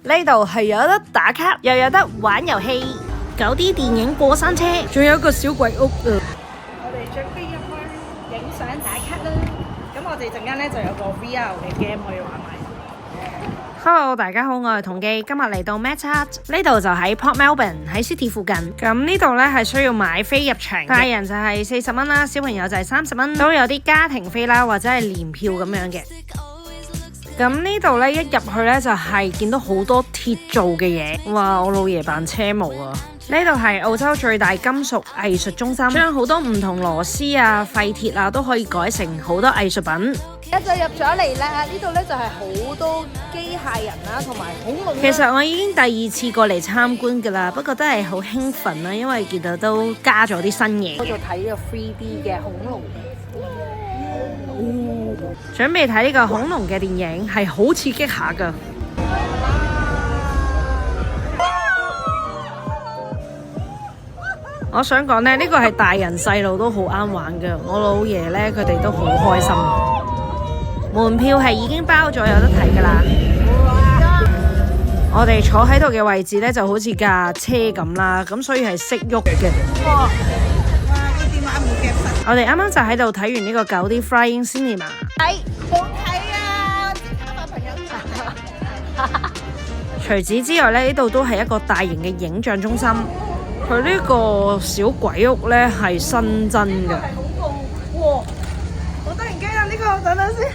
呢度係有得打卡，又有得玩遊戲，搞啲電影過山車，仲有一個小鬼屋啊！我哋着機入去影相打卡啦。咁我哋陣間咧就有個 VR 嘅 game 可以玩埋。Hello， 大家好，我係同基，今日嚟到 MadChat，呢度就喺 Port Melbourne 喺 City 附近。咁呢度呢係需要買飛入場，大人就係40蚊啦，小朋友就係30蚊，都有啲家庭飛啦，或者係年票咁樣嘅。咁呢度呢，一入去呢，就係見到好多鐵做嘅嘢，哇！我老爺扮車模啊！呢度係澳洲最大金屬藝術中心，將好多唔同螺絲啊、廢鐵啊都可以改成好多藝術品。一就入咗嚟啦，呢度咧就係好多機械人啦，同埋恐龍。其實我已經第2次過嚟參觀㗎啦，不過都係好興奮啦，因為見到都加咗啲新嘢。我就睇呢個 3D 嘅恐龍。準備睇呢個恐龍嘅電影，係好刺激下㗎。我想講呢，呢個係大人細路都好啱玩㗎。我老爺呢，佢哋都好開心。門票係已經包咗，有得睇㗎啦。我哋坐喺度嘅位置呢，就好似架車咁啦，咁所以係識喐嘅。哇！個電話冇夾實。我哋啱啱就喺度睇完呢個9D Flying Cinema。好睇啊！我朋友除此之外呢，呢度都係一個大型嘅影像中心。佢呢個小鬼屋呢，係新增嘅。係恐怖哇！好得人驚啊！呢個等等先。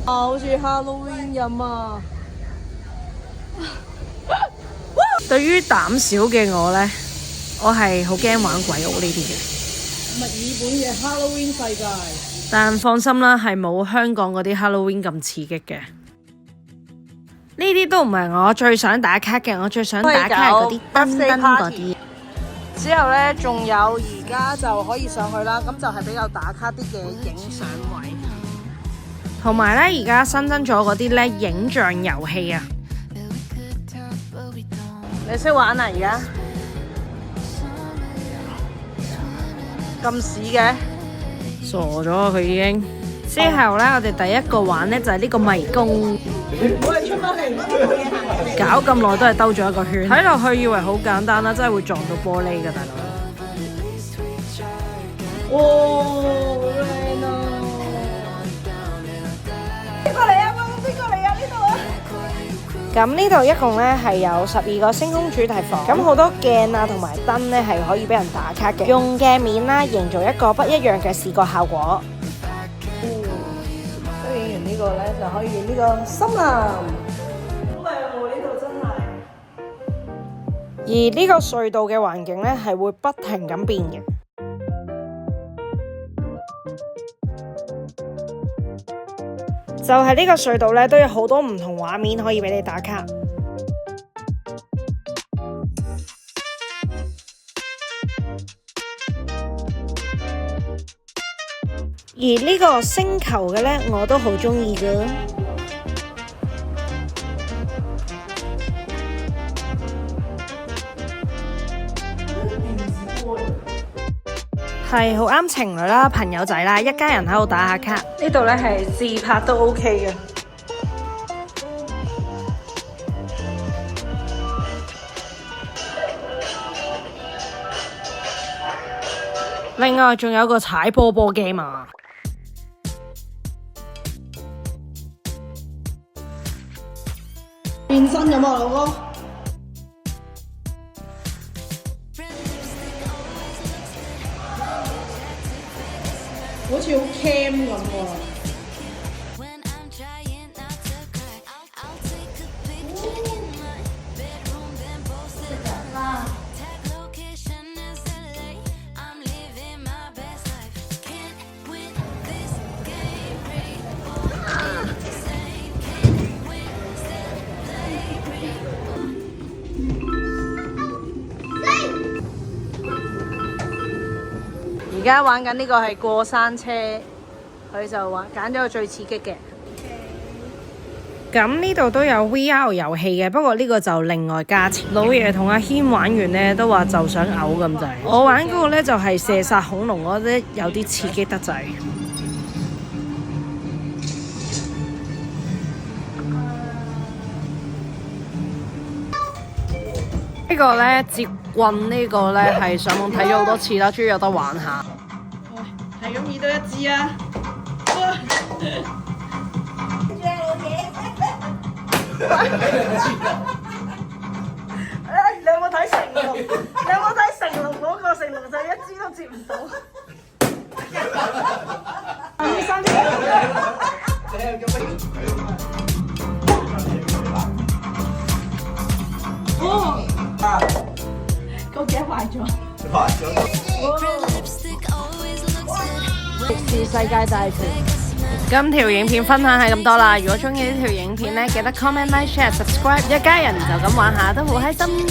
好似 Halloween 咁啊！對於膽小嘅我呢，我係好驚玩鬼屋呢啲嘅。墨爾本嘅 Halloween 世界。但放心啦，係冇香港嗰啲 Halloween 咁刺激嘅。呢啲都唔係我最想打卡嘅，我最想打卡係嗰啲燈燈嗰啲。之後呢，仲有而家就可以上去啦，咁就係比較打卡啲嘅影相位。同埋呢，而家新增咗嗰啲呢影像遊戲啊！你識玩啊？而家咁屎嘅，傻咗啊！佢已經。之後呢，我哋第一個玩呢就係呢個迷宮。我哋出翻嚟，搞咁耐都係兜咗一個圈，睇落去以為好簡單啦，真係會撞到玻璃㗎，大佬。哇，好靚啊！邊個嚟啊？邊個嚟啊？呢度啊！咁呢度一共呢係有12個星空主題房，咁好多鏡啊同埋燈呢係可以俾人打卡嘅，用鏡面啦營造一個不一樣嘅視覺效果。都影完呢個咧，就可以影呢個森林。好靚喎！呢度真係。而呢個隧道嘅環境呢係會不停咁變嘅。就係呢個隧道呢，都有好多唔同畫面可以俾你打卡。而呢個星球嘅呢，我都好中意㗎。係好啱情侶啦、朋友仔啦，一家人喺度打下卡。呢度呢係自拍都 OK 嘅。另外仲有個踩波波 game 啊！變身咁啊，老哥！好似好 cam 咁喎。而家玩緊呢個係過山車，佢就揀咗個最刺激嘅。咁呢度都有 VR 遊戲嘅，不過呢個就另外加錢。老爺同阿軒玩完呢，都話就想嘔咁滯。我玩嗰個呢，就係射殺恐龍，我覺得有啲刺激得滯。呢個咧接棍呢個咧係上網睇咗好多次啦，終於有得玩下。係咁易到一支啊！你有冇睇成龍？你有冇睇成龍嗰個？成龍就一支都接唔到。個頸壞咗。是世界大全。今條影片分享係咁多啦，如果中意呢條影片咧，記得 comment、like、share、subscribe， 一家人就咁玩下都好開心。